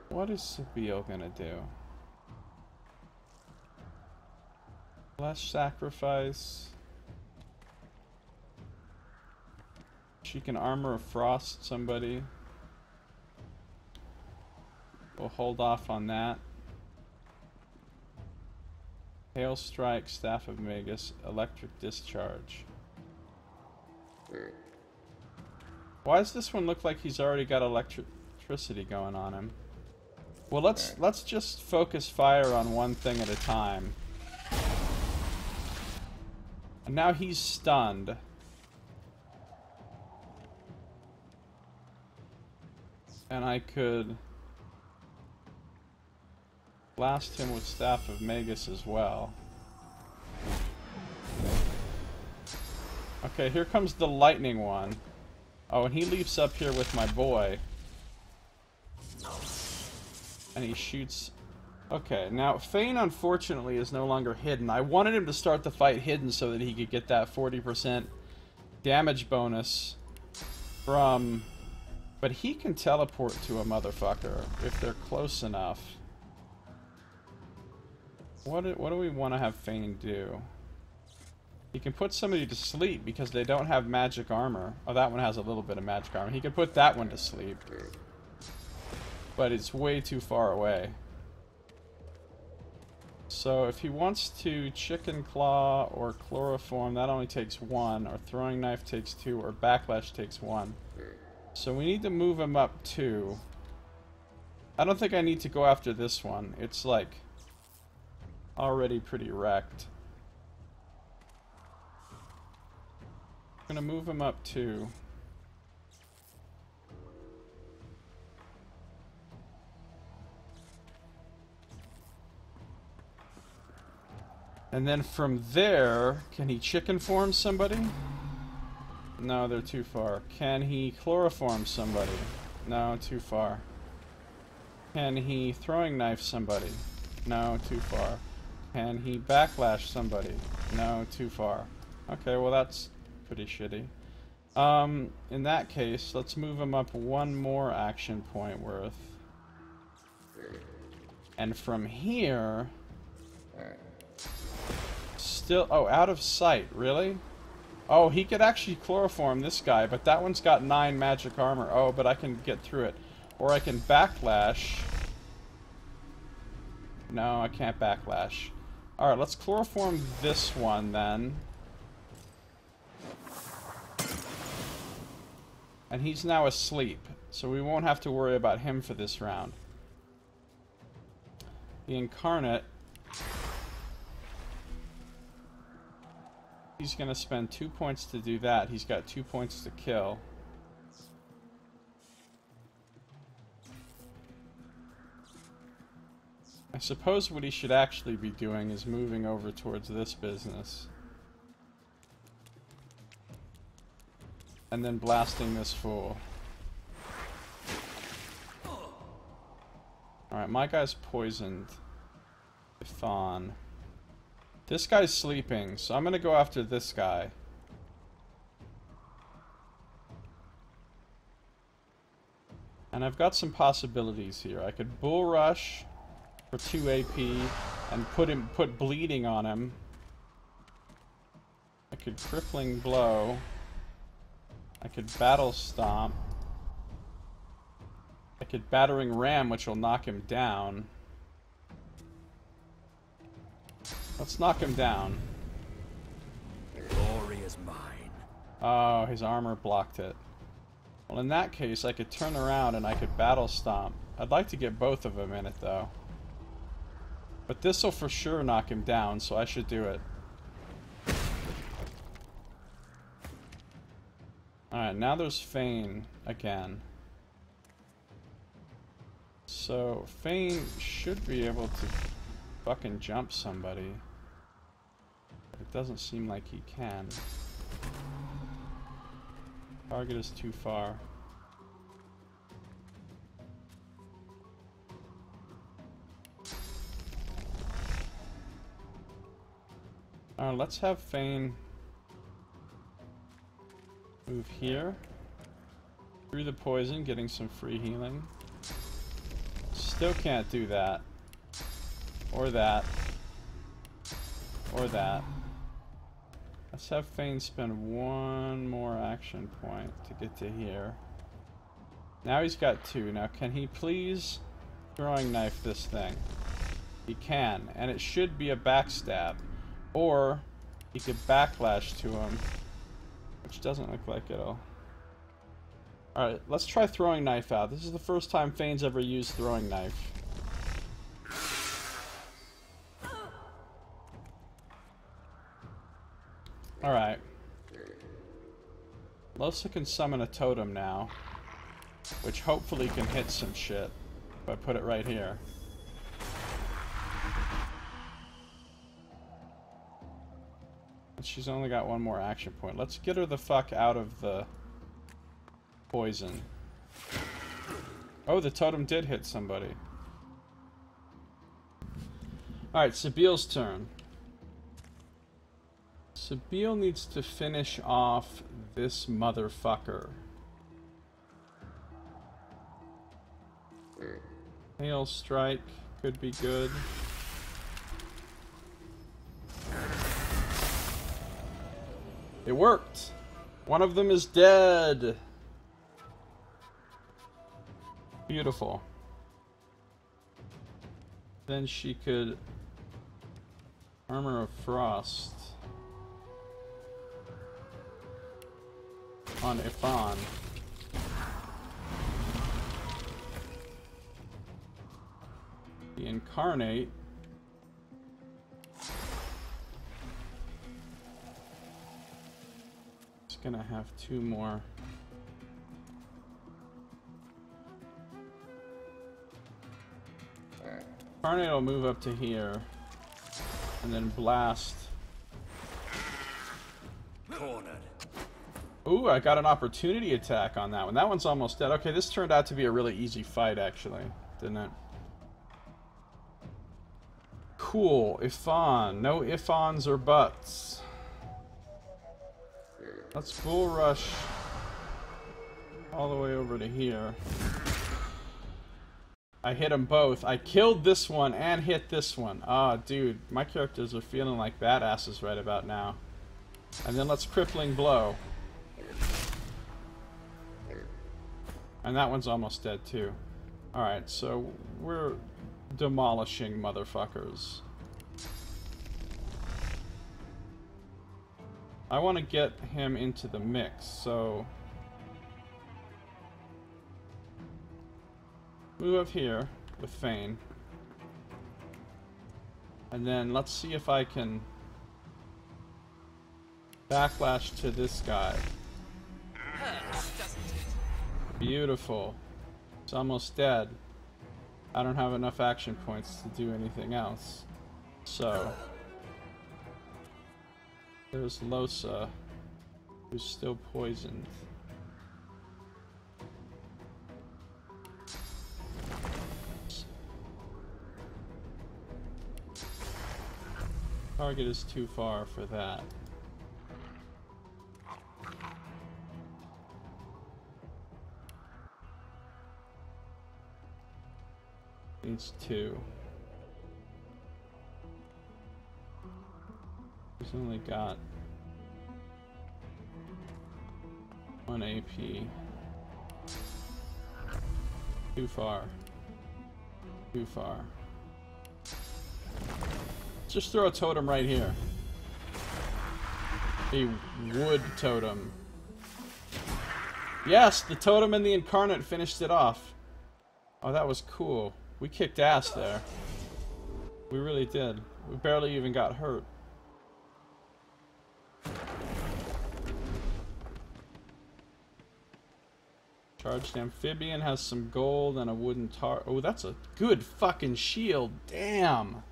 What is Sabille gonna do? Flesh sacrifice. She can Armor of Frost somebody. We'll hold off on that. Hail Strike, Staff of Magus, Electric Discharge. Why does this one look like he's already got electricity going on him? Well, let's just focus fire on one thing at a time. And now he's stunned. And I could blast him with Staff of Magus as well. Okay, here comes the lightning one. Oh, and he leaps up here with my boy. And he shoots... Okay, now Fane unfortunately is no longer hidden. I wanted him to start the fight hidden so that he could get that 40% damage bonus from... But he can teleport to a motherfucker if they're close enough. What do we want to have Fane do? He can put somebody to sleep because they don't have magic armor. Oh, that one has a little bit of magic armor. He can put that one to sleep. But it's way too far away. So if he wants to Chicken Claw or Chloroform, that only takes 1. Or Throwing Knife takes 2. Or Backlash takes 1. So we need to move him up 2. I don't think I need to go after this one. It's like already pretty wrecked. I'm gonna move him up 2. And then from there, can he chicken form somebody? No, they're too far. Can he chloroform somebody? No, too far. Can he throwing knife somebody? No, too far. Can he backlash somebody? No, too far. Okay, well that's pretty shitty. In that case, let's move him up 1 more action point worth. And from here... Still... Oh, out of sight, really? Oh, he could actually chloroform this guy, but that one's got 9 magic armor. Oh, but I can get through it. Or I can backlash. No, I can't backlash. Alright, let's chloroform this one then. And he's now asleep, so we won't have to worry about him for this round. The Incarnate... He's gonna spend 2 points to do that. He's got 2 points to kill. I suppose what he should actually be doing is moving over towards this business. And then blasting this fool. Alright, my guy's poisoned. Fawn. This guy's sleeping, so I'm gonna go after this guy. And I've got some possibilities here. I could bull rush for 2 AP and put bleeding on him. I could crippling blow. I could battle stomp. I could battering ram, which will knock him down. Let's knock him down. Glory is mine. Oh, his armor blocked it. Well, in that case, I could turn around and I could battle stomp. I'd like to get both of them in it, though. But this will for sure knock him down, so I should do it. Alright, now there's Fane again. So, Fane should be able to fucking jump somebody. But it doesn't seem like he can. Target is too far. Alright, let's have Fane move here. Through the poison, getting some free healing. Still can't do that. Or that. Or that. I Let's have Fane spend one more action point to get to here. Now he's got 2. Now can he please throwing knife this thing? He can, and it should be a backstab. Or he could backlash to him, which doesn't look like it'll. Alright, let's try throwing knife out. This is the first time Fane's ever used throwing knife. Alright. Losa can summon a totem now, which hopefully can hit some shit if I put it right here. And she's only got 1 more action point. Let's get her the fuck out of the poison. Oh, the totem did hit somebody. Alright, Sabiel's turn. Sabiel needs to finish off this motherfucker. Hail Strike could be good. It worked! One of them is dead! Beautiful. Then she could Armor of Frost on Ifan. The Incarnate is gonna have 2 more. Incarnate will move up to here and then blast. Cornered. Ooh, I got an opportunity attack on that one. That one's almost dead. Okay, this turned out to be a really easy fight, actually, didn't it? Cool. Ifan. No ifans or buts. Let's bull rush all the way over to here. I hit them both. I killed this one and hit this one. Ah, dude, my characters are feeling like badasses right about now. And then let's crippling blow. And that one's almost dead too. Alright, so we're demolishing motherfuckers. I want to get him into the mix, so move up here with Fane. And then let's see if I can backlash to this guy. Beautiful. It's almost dead. I don't have enough action points to do anything else. So there's Losa, who's still poisoned. Target is too far for that. Needs 2. He's only got 1 AP. Too far. Too far. Just throw a totem right here. A wood totem. Yes, the totem and the Incarnate finished it off. Oh, that was cool. We kicked ass there. We really did. We barely even got hurt. Charged Amphibian has some gold and a wooden tar. Oh, that's a good fucking shield. Damn.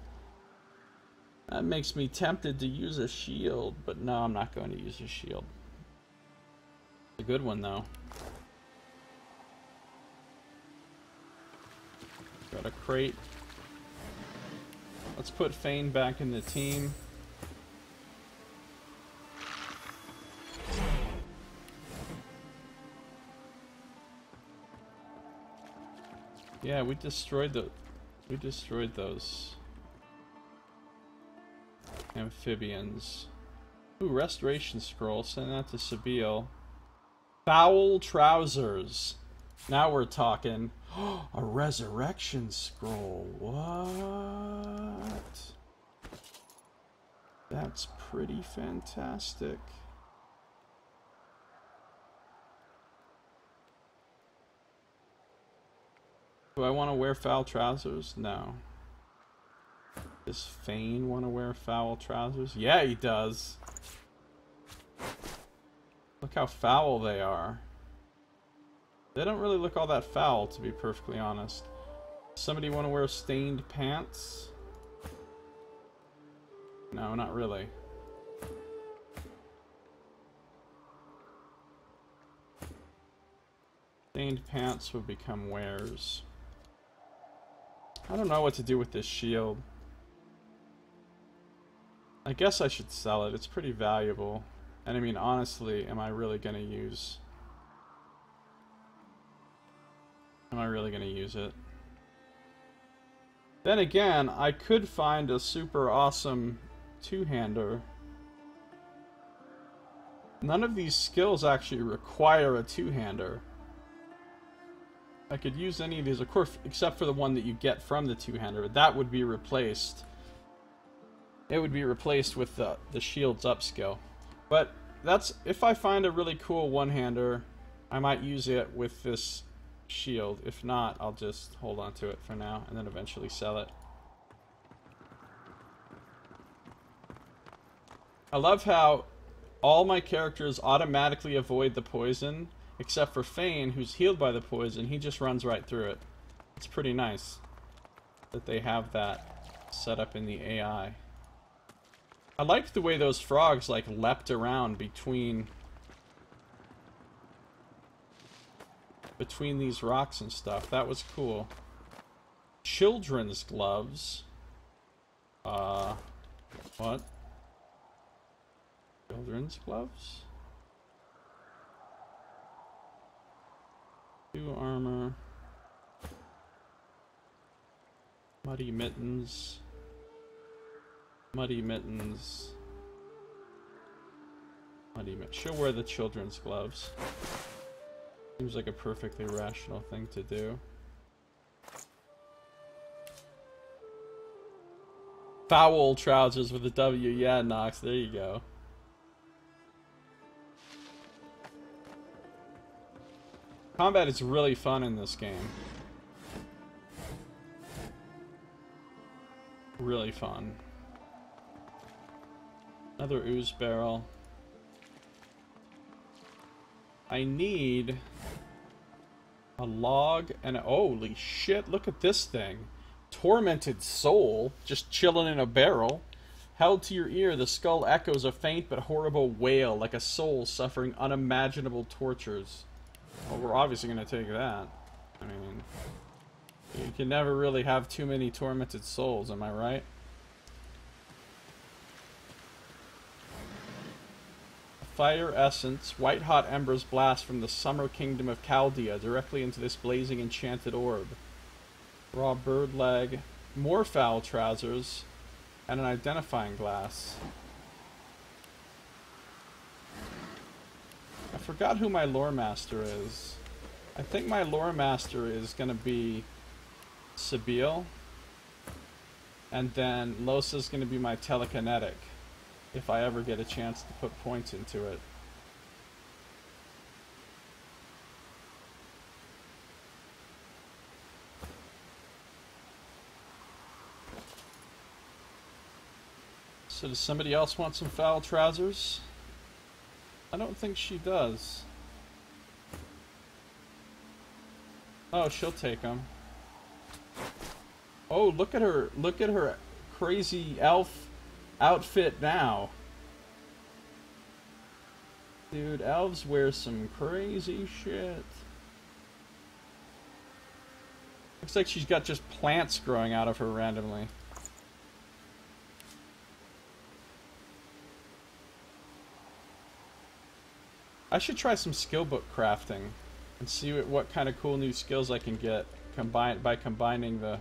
That makes me tempted to use a shield, but no, I'm not going to use a shield. It's a good one, though. Got a crate. Let's put Fane back in the team. Yeah, we destroyed those amphibians. Ooh, restoration scroll. Send that to Sabine. Foul trousers. Now we're talking. A resurrection scroll. What? That's pretty fantastic. Do I want to wear foul trousers? No. Does Fane want to wear foul trousers? Yeah, he does. Look how foul they are. They don't really look all that foul, to be perfectly honest. Somebody want to wear stained pants? No, not really. Stained pants would become wares. I don't know what to do with this shield. I guess I should sell it. It's pretty valuable. And I mean, honestly, am I really gonna use it? Then again, I could find a super awesome two-hander. None of these skills actually require a two-hander. I could use any of these, of course, except for the one that you get from the two-hander. That would be replaced. It would be replaced with the shields up skill. But that's, if I find a really cool one-hander, I might use it with this shield. If not, I'll just hold on to it for now and then eventually sell it. I love how all my characters automatically avoid the poison, except for Fane, who's healed by the poison. He just runs right through it. It's pretty nice that they have that set up in the AI. I liked the way those frogs like leapt around between these rocks and stuff. That was cool. Children's gloves. What? Children's gloves? 2 armor. Muddy mittens. Muddy mittens. Muddy mittens. She'll wear the children's gloves. Seems like a perfectly rational thing to do. Foul trousers with a W. Yeah, Nox. There you go. Combat is really fun in this game. Really fun. Another ooze barrel. I need a log and holy shit, look at this thing. Tormented soul, just chilling in a barrel. Held to your ear, the skull echoes a faint but horrible wail, like a soul suffering unimaginable tortures. Well, we're obviously going to take that. I mean, you can never really have too many tormented souls, am I right? Fire essence, white hot embers blast from the summer kingdom of Chaldea directly into this blazing enchanted orb. Raw bird leg, more foul trousers, and an identifying glass. I forgot who my lore master is. I think my lore master is gonna be Sabine, and then Losa's gonna be my telekinetic, if I ever get a chance to put points into it. So does somebody else want some foul trousers? I don't think she does. Oh, she'll take them. Oh, look at her crazy elf outfit now. Dude, elves wear some crazy shit. Looks like she's got just plants growing out of her randomly. I should try some skill book crafting and see what kind of cool new skills I can get by combining the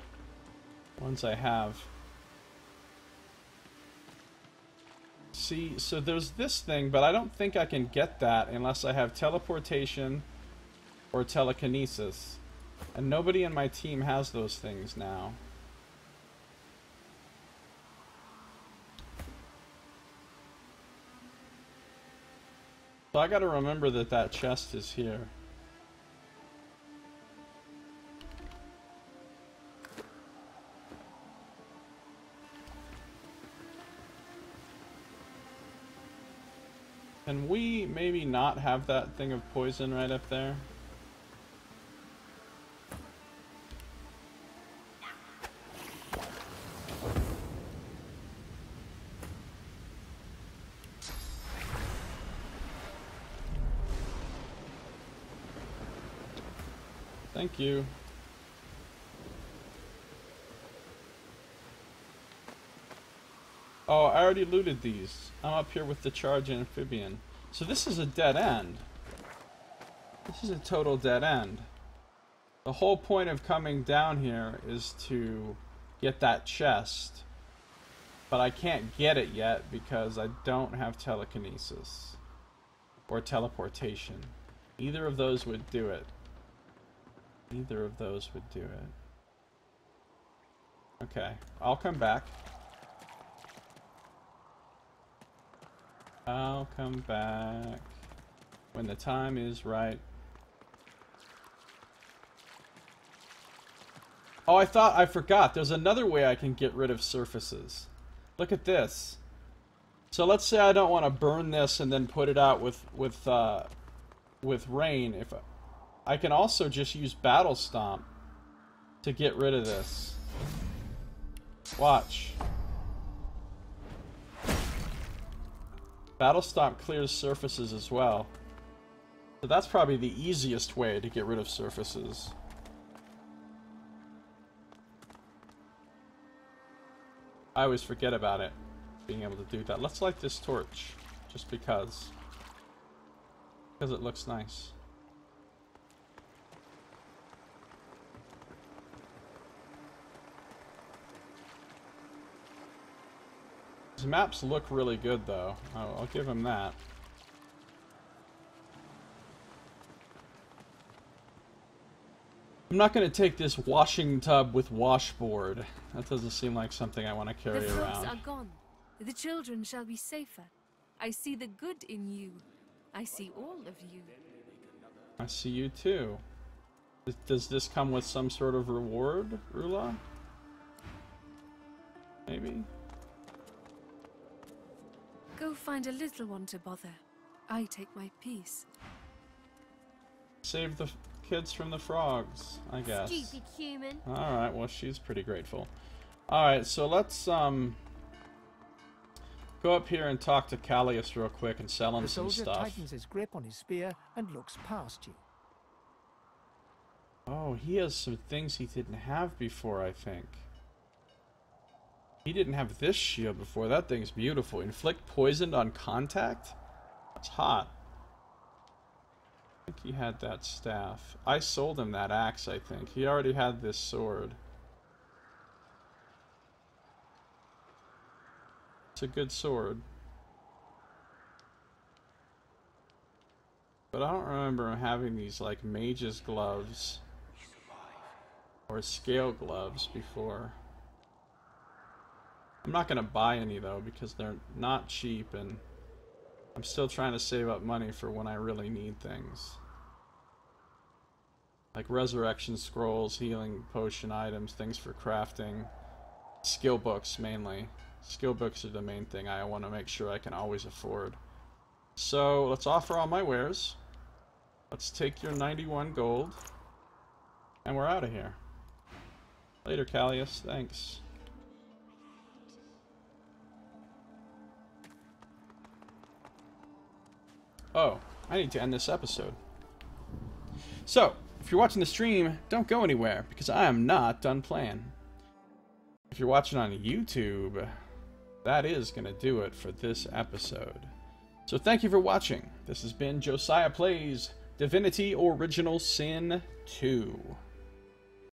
ones I have. See, so there's this thing, but I don't think I can get that unless I have teleportation or telekinesis. And nobody in my team has those things now. So I gotta remember that that chest is here. Can we maybe not have that thing of poison right up there? Thank you. Oh, I already looted these. I'm up here with the charge amphibian. So this is a dead end. This is a total dead end. The whole point of coming down here is to get that chest. But I can't get it yet because I don't have telekinesis. Or teleportation. Either of those would do it. Either of those would do it. Okay, I'll come back. I'll come back when the time is right. Oh, I forgot. There's another way I can get rid of surfaces. Look at this. So let's say I don't want to burn this and then put it out with rain. If I can also just use Battle Stomp to get rid of this. Watch. Battle Stomp clears surfaces as well. So that's probably the easiest way to get rid of surfaces. I always forget about it, being able to do that. Let's light this torch, just because. Because it looks nice. These maps look really good, though. I'll give him that. I'm not going to take this washing tub with washboard. That doesn't seem like something I want to carry The frogs around. are gone. The children shall be safer. I see the good in you. I see all of you. I see you too. Does this come with some sort of reward, Rula? Maybe? Go find a little one to bother. I take my peace. Save the kids from the frogs, I guess. Stupid human. Alright, well, she's pretty grateful. Alright, so let's go up here and talk to Callius real quick and sell him The some soldier stuff. tightens his grip on his spear and looks past you. Oh, he has some things he didn't have before, I think. He didn't have this shield before. That thing's beautiful. Inflict poison on contact? That's hot. I think he had that staff. I sold him that axe, I think. He already had this sword. It's a good sword. But I don't remember him having these, like, mage's gloves. Or scale gloves before. I'm not going to buy any, though, because they're not cheap, and I'm still trying to save up money for when I really need things. Like resurrection scrolls, healing potion items, things for crafting. Skill books, mainly. Skill books are the main thing I want to make sure I can always afford. So, let's offer all my wares. Let's take your 91 gold. And we're out of here. Later, Callius. Thanks. Oh, I need to end this episode. So, if you're watching the stream, don't go anywhere, because I am not done playing. If you're watching on YouTube, that is going to do it for this episode. So thank you for watching. This has been Josiah Plays Divinity Original Sin 2.